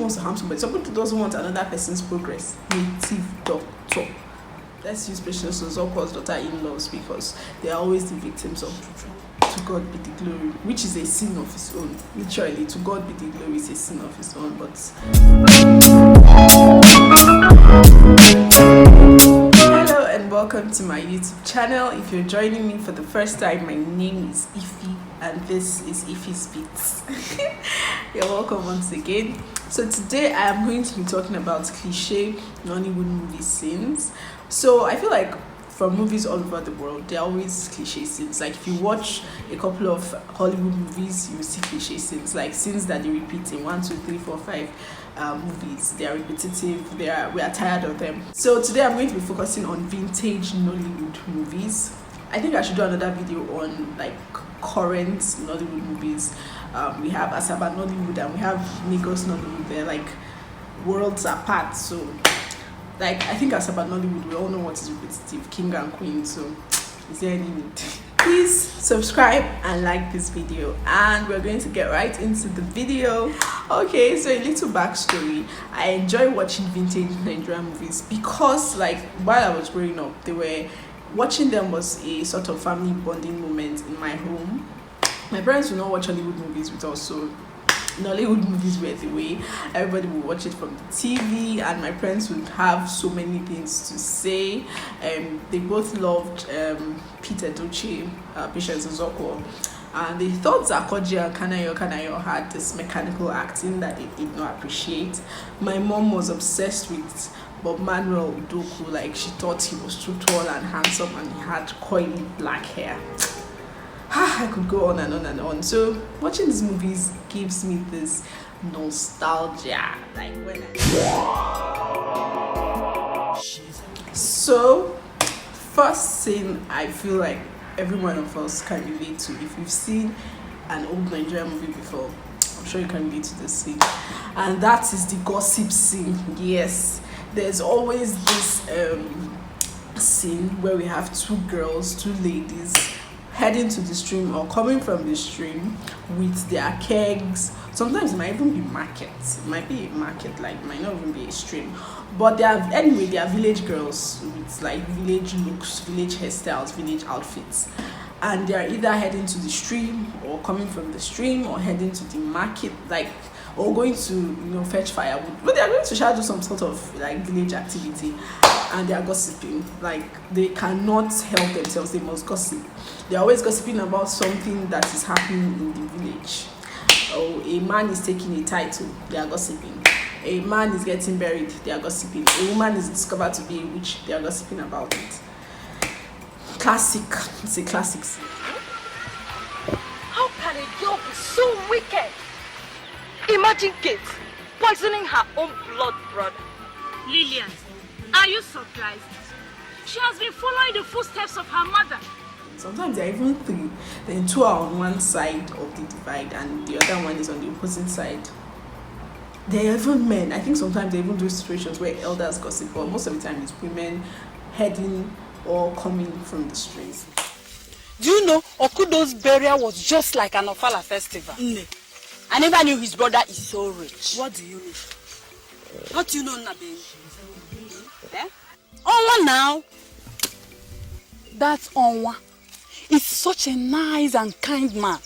wants to harm somebody. Somebody doesn't want another person's progress. Native doctor. Let's use Patience Ozoko's daughter-in-laws because they are always the victims of Juju. To God be the glory, which is a sin of his own. Literally, to God be the glory is a sin of his own. But hello and welcome to my YouTube channel. If you're joining me for the first time, my name is Ify and this is Ify's Beats. You're welcome once again. So today I am going to be talking about cliche Nollywood movie scenes. So I feel like from movies all over the world, there are always cliche scenes. Like if you watch a couple of Hollywood movies, you will see cliche scenes, like scenes that they repeat in 1, 2, 3, 4, 5 movies. They are repetitive. We are tired of them. So today I'm going to be focusing on vintage Nollywood movies. I think I should do another video on like current Nollywood movies. We have Asaba Nollywood and we have Lagos Nollywood. They're like worlds apart. So like I think Asaba Nollywood, we all know what is repetitive, king and queen. So is there any need? Please subscribe and like this video, and we're going to get right into the video. Okay, so a little backstory. I enjoy watching vintage Nigerian movies because like while I was growing up, watching them was a sort of family bonding moment in my home. My parents would not watch Hollywood movies with us, so Nollywood movies were the way. Everybody would watch it from the TV, and my parents would have so many things to say. They both loved Peter Doce, Patience Ozoko, and they thought Zakoji and Kanayo had this mechanical acting that they did not appreciate. My mom was obsessed with Bob Manuel Udoku. Like she thought he was too tall and handsome and he had coily black hair. I could go on and on and on. So watching these movies gives me this nostalgia, like when So first scene I feel like every one of us can relate to. If you've seen an old Nigerian movie before, I'm sure you can relate to this scene, and that is the gossip scene. Yes, there's always this scene where we have two ladies heading to the stream or coming from the stream with their kegs. Sometimes it might even be markets. It might be a market, like it might not even be a stream. But they are village girls with like village looks, village hairstyles, village outfits. And they are either heading to the stream or coming from the stream or heading to the market, like or going to fetch firewood. But they are going to do some sort of like village activity, and they are gossiping. Like they cannot help themselves, they must gossip. They're always gossiping about something that is happening in the village. Oh, a man is taking a title, they are gossiping. A man is getting buried, they are gossiping. A woman is discovered to be a witch, they are gossiping about it. Classic. It's a classic scene. How can a girl be so wicked? Imagine Kate poisoning her own blood brother. Lillian, are you surprised? She has been following the footsteps of her mother. Sometimes there are even three. Then two are on one side of the divide and the other one is on the opposite side. There are even men. I think sometimes they even do situations where elders gossip, but most of the time it's women heading or coming from the streets. Do you know Okudo's burial was just like an Ofala festival? I never knew his brother is so rich. What do you know? What do you know, Nabe? Eh? Onwa now. That's Onwa. He's such a nice and kind man.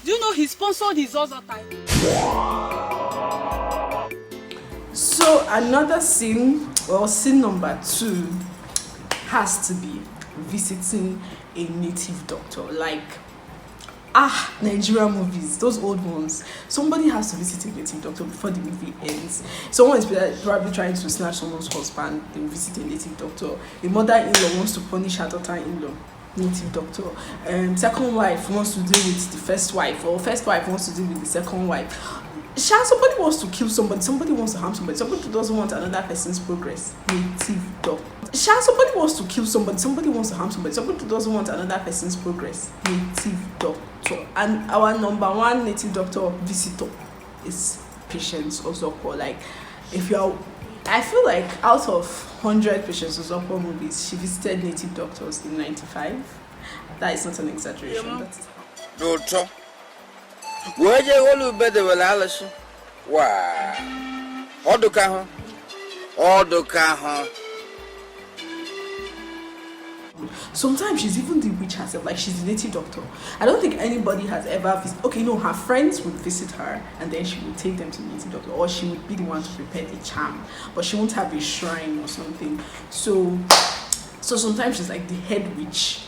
Do you know he sponsored his other time? So another scene, well, scene number 2 has to be visiting a native doctor. Like Nigerian movies, those old ones. Somebody has to visit a native doctor before the movie ends. Someone is probably trying to snatch someone's husband, they will visit a native doctor. A mother-in-law wants to punish her daughter-in-law, native doctor. Second wife wants to deal with the first wife, or first wife wants to deal with the second wife. Somebody wants to kill somebody, somebody wants to harm somebody, somebody doesn't want another person's progress, native doctor. Somebody wants to kill somebody, somebody wants to harm somebody, somebody doesn't want another person's progress, native doctor. And our number one native doctor visitor is Patience Ozoko. Like I feel like out of 100 Patience Ozoko movies, she visited native doctors in 95. That is not an exaggeration. Doctor, where you want to be the Wow. Odoka. Sometimes she's even the witch herself, like she's the native doctor. I don't think anybody has ever okay, no, her friends would visit her and then she would take them to the native doctor, or she would be the one to prepare the charm, but she won't have a shrine or something. So sometimes she's like the head witch,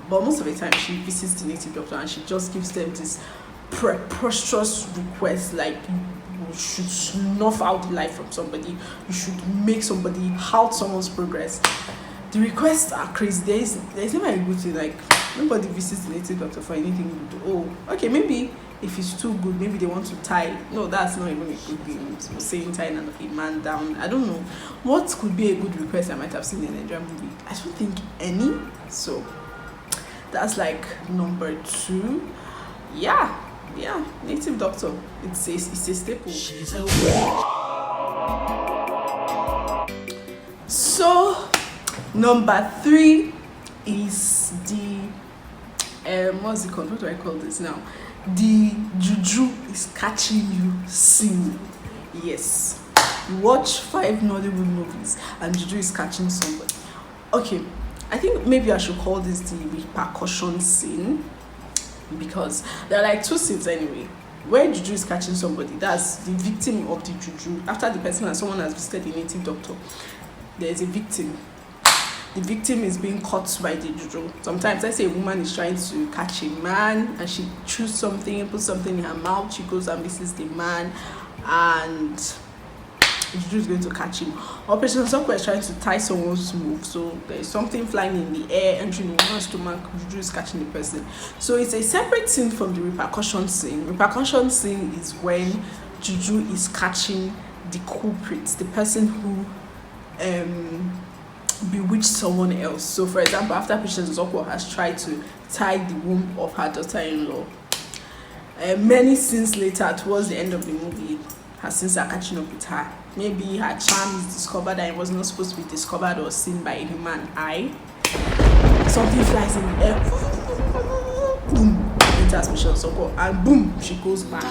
but most of the time she visits the native doctor and she just gives them this preposterous request, like you should snuff out the life from somebody, you should make somebody halt someone's progress. The requests are crazy. There's never a good thing. Like nobody visits the native doctor for anything good. Oh, okay, maybe if it's too good, maybe they want to tie. No, that's not even a good thing. So saying tying a man down. I don't know what could be a good request I might have seen in a Nigerian movie. I don't think any. So that's like number 2. Yeah, native doctor. It's a staple. She's a witch. So number 3 is the what's it called? What do I call this now? The Juju is catching you scene. Yes, you watch 5 Nollywood movies and Juju is catching somebody. Okay, I think maybe I should call this the repercussion scene, because there are like 2 scenes anyway. Where Juju is catching somebody, that's the victim of the Juju. After the person and someone has visited the native doctor, there is a victim. The victim is being caught by the Juju. Sometimes, let's say a woman is trying to catch a man and she chews something, puts something in her mouth, she goes and visits the man and Juju is going to catch him. Operation Soko is trying to tie someone's move, so there is something flying in the air, entering the woman's stomach, Juju is catching the person. So it's a separate scene from the repercussion scene. Repercussion scene is when Juju is catching the culprit, the person who bewitched someone else. So for example, after Patience Zoko has tried to tie the womb of her daughter-in-law, many scenes later, towards the end of the movie, her sins are catching up with her. Maybe her charm is discovered and it was not supposed to be discovered or seen by a human eye. Something flies in the air, boom, enters Patience Zoko, and boom, she goes back.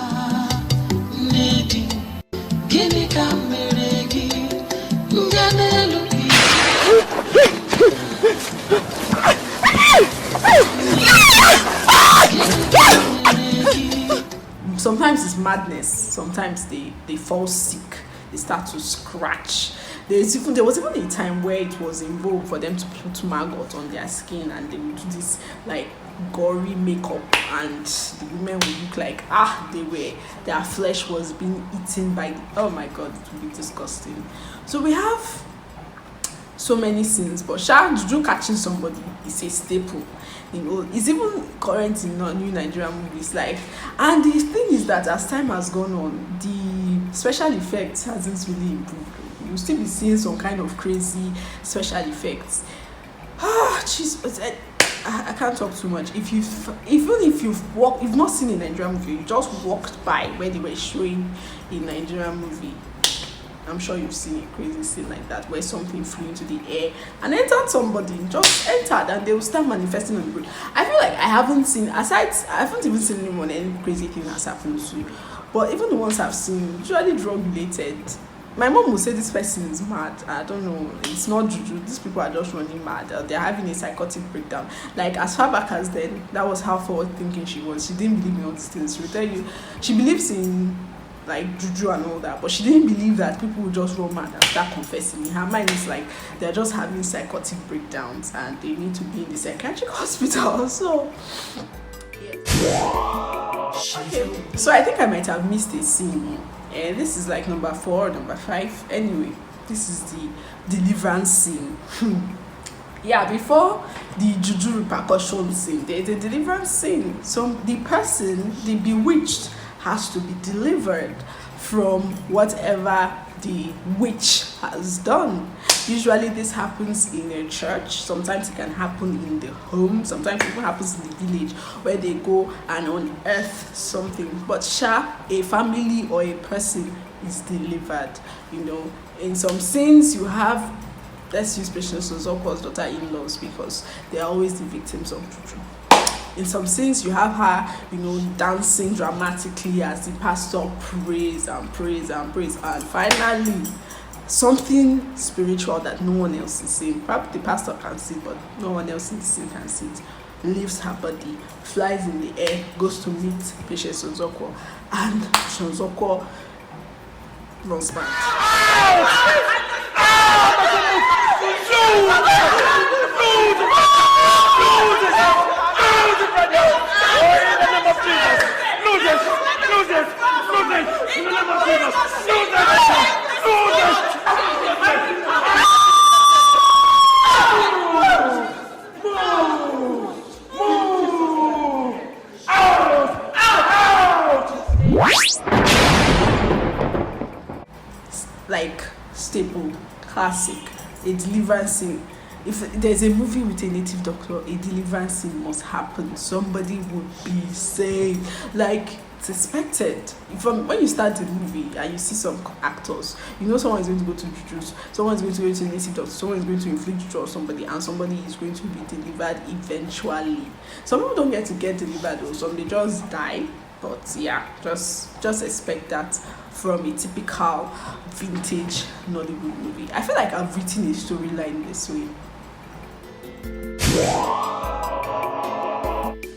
Sometimes it's madness, sometimes they fall sick, they start to scratch. There was even a time where it was in vogue for them to put maggot on their skin and they would do this like gory makeup and the women would look like their flesh was being eaten by oh my god, it would be disgusting. So we have so many scenes, but Juju catching somebody is a staple. You know, it's even current in new Nigerian movies. Like, and the thing is that as time has gone on, the special effects hasn't really improved. You'll still be seeing some kind of crazy special effects. Jeez, I can't talk too much. You've not seen a Nigerian movie, you just walked by where they were showing a Nigerian movie, I'm sure you've seen a crazy scene like that where something flew into the air and entered somebody, just entered, and they will start manifesting on the road. I feel like I haven't even seen anyone any crazy thing has happened to, but even the ones I've seen, usually drug related. My mom will say this person is mad. I don't know, it's not Juju, these people are just running mad, they're having a psychotic breakdown. Like as far back as then, that was how forward thinking she was. She didn't believe in all these things. She will tell you she believes in like Juju and all that, but she didn't believe that people would just run mad and start confessing. In her mind, it's like they're just having psychotic breakdowns and they need to be in the psychiatric hospital. So okay, so I think I might have missed a scene. This is like number 4 or number 5. Anyway, this is the Deliverancing. Yeah, before the Juju repercussion scene, there's a Deliverancing. So the person, the bewitched, has to be delivered from whatever the witch has done. Usually this happens in a church, sometimes it can happen in the home, sometimes it even happens in the village where they go and unearth something. But a family or a person is delivered. You know, in some scenes you have, let's use Patience Ozoko's daughter-in-laws because they are always the victims of Juju. In some scenes, you have her, dancing dramatically as the pastor prays and prays and prays, and finally, something spiritual that no one else is seeing. Probably the pastor can see, but no one else in the scene can see it. Leaves her body, flies in the air, goes to meet Patience Ozokwo, and Ozokwo runs back. Like staple, classic, a Deliverancing. If there's a movie with a native doctor, a Deliverancing must happen. Somebody would be saved. Like, it's expected. From when you start the movie and you see some actors, someone is going to go to Juju, someone is going to go to a native doctor, someone is going to inflict Juju on somebody, and somebody is going to be delivered eventually. Some people don't get to get delivered, though. Some they just die. But yeah, just expect that from a typical vintage Nollywood movie. I feel like I've written a storyline this way.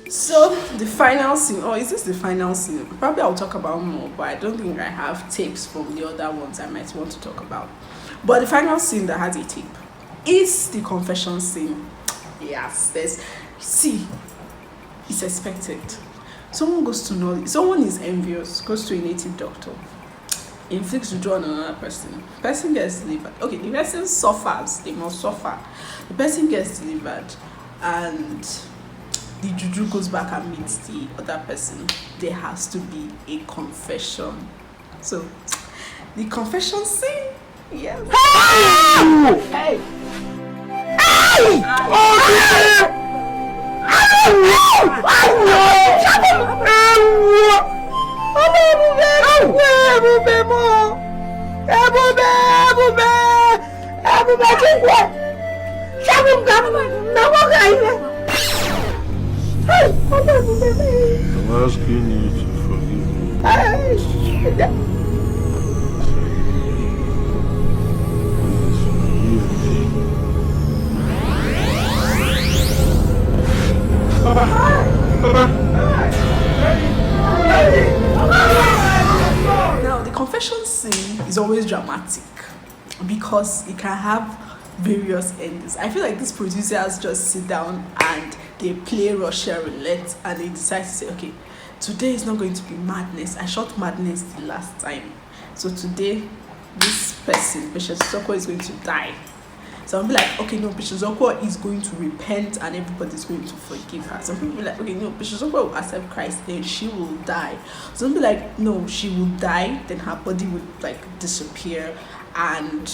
So the final scene, is this the final scene? Probably I'll talk about more, but I don't think I have tapes from the other ones I might want to talk about. But the final scene that has a tape is the confession scene. Yes, it's expected. Someone goes to Nollywood, someone is envious, goes to a native doctor, inflicts Juju on another person. The person gets delivered. Okay, the person suffers, they must suffer. The person gets delivered, and the Juju goes back and meets the other person. There has to be a confession. So, the confession scene, yes. Hey! I'm asking you to forgive me. Now, the confession scene is always dramatic because it can have various endings. I feel like these producers just sit down and they play Russian roulette and they decide to say, okay, today is not going to be madness. I shot madness the last time. So today, this person, Patience Ozokwo, is going to die. So I'll be like, okay, no, Patience Ozokwo is going to repent and everybody's going to forgive her. Some people will be like, okay, no, Patience Ozokwo will accept Christ, then she will die. Some people will be like, no, she will die, then her body would disappear. And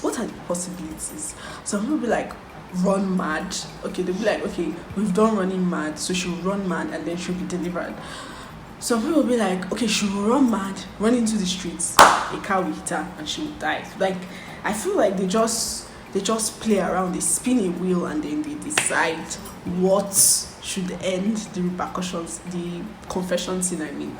what are the possibilities? Some people will be like, run mad. Okay, they'll be like, okay, we've done running mad, so she'll run mad and then she'll be delivered. Some people will be like, okay, she will run mad, run into the streets, a car will hit her and she will die. I feel like they just play around, they spin a wheel and then they decide what should end the repercussions, the confession scene, I mean.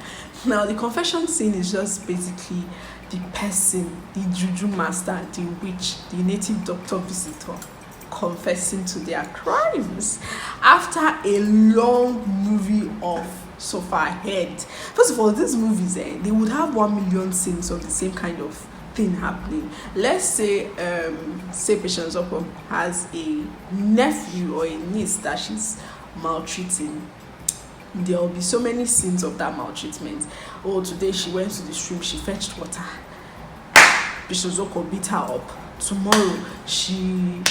Now, the confession scene is just basically the person, the Juju master, the witch, the native doctor visitor confessing to their crimes after a long movie of suffer ahead. First of all, these movies, they would have 1 million scenes of the same kind of thing happening. Let's say Patience Ozokwo has a nephew or a niece that she's maltreating. There will be so many scenes of that maltreatment. Oh, today she went to the stream, she fetched water, Patience Ozokwo beat her up. Tomorrow she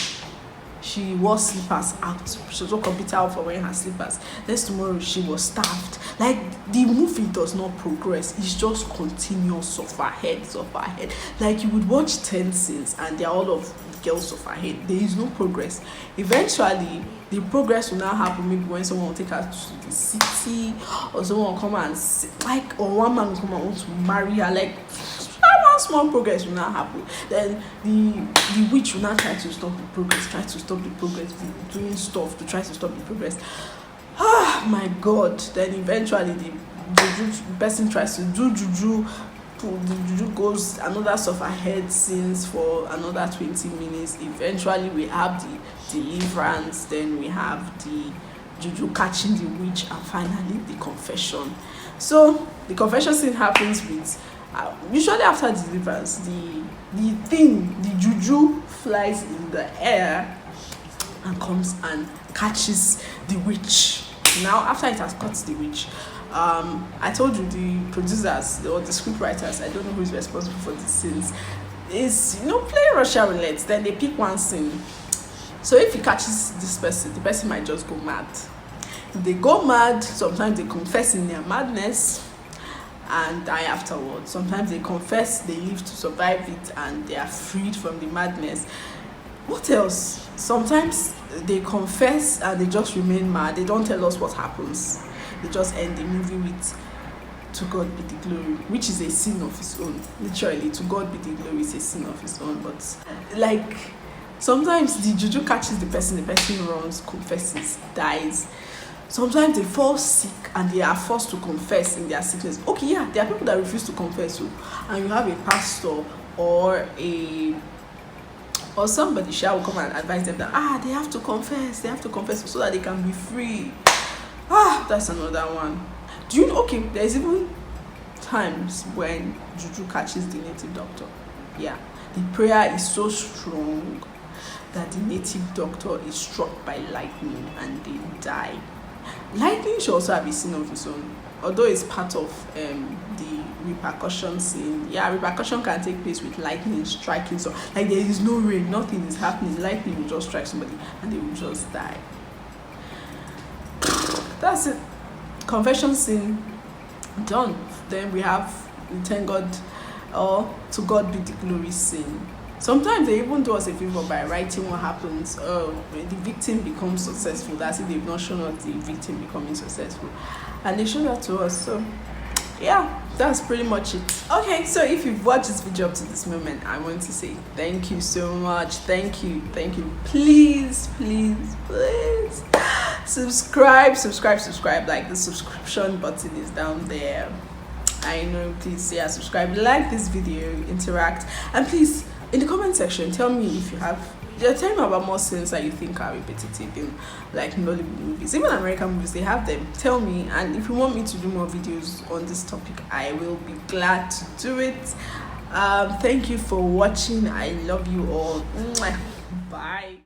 wore slippers out, Patience Ozokwo beat her up for wearing her slippers. Next tomorrow she was starved. Like, the movie does not progress, it's just continuous suffer ahead. Like, you would watch 10 scenes and they're all of girls suffer ahead. There is no progress. Eventually the progress will now happen maybe when someone will take her to the city, or someone will come and or one man will come and want to marry her. Like, one small progress will not happen. Then the witch will not try to stop the progress, doing stuff to try to stop the progress. my God. Then eventually the person tries to do juju. The juju goes another suffer head scenes for another 20 minutes. Eventually we have the deliverance, then we have the juju catching the witch, and finally the confession. So the confession scene happens with usually after deliverance, the juju flies in the air and comes and catches the witch. Now after it has caught the witch, I told you the producers or the script writers, I don't know who is responsible for these scenes, is playing Russian roulette. Then they pick one scene. So if he catches this person, the person might just go mad. If they go mad, sometimes they confess in their madness and die afterwards. Sometimes they confess, they live to survive it, and they are freed from the madness. What else? Sometimes they confess and they just remain mad. They don't tell us what happens. They just end the movie with "To God be the glory," which is a sin of its own. Literally, "To God be the glory" is a sin of its own. But like, sometimes the juju catches the person runs, confesses, dies. Sometimes they fall sick and they are forced to confess in their sickness. Okay, yeah, there are people that refuse to confess, and you have a pastor or somebody will come and advise them that they have to confess so that they can be free. That's another one. Do you know? Okay, there's even times when juju catches the native doctor. Yeah, the prayer is so strong that the native doctor is struck by lightning and they die. Lightning should also have a scene of its own, although it's part of the repercussion scene. Yeah, repercussion can take place with lightning striking. So like, there is no rain, nothing is happening, lightning will just strike somebody and they will just die. That's it. Confession scene done. Then we have "Thank God" or "To God be the glory" scene. Sometimes they even do us a favor by writing what happens. When the victim becomes successful, that's if they've not shown us the victim becoming successful, and they show that to us. So yeah, that's pretty much it. Okay, so if you've watched this video up to this moment, I want to say thank you so much. Thank you. Please subscribe. Like, the subscription button is down there. I know. Please subscribe, like this video, interact, and please in the comment section tell me if you have tell me about more scenes that you think are repetitive in like Nollywood movies, even American movies. They have them. Tell me, and if you want me to do more videos on this topic, I will be glad to do it. Thank you for watching. I love you all. Bye.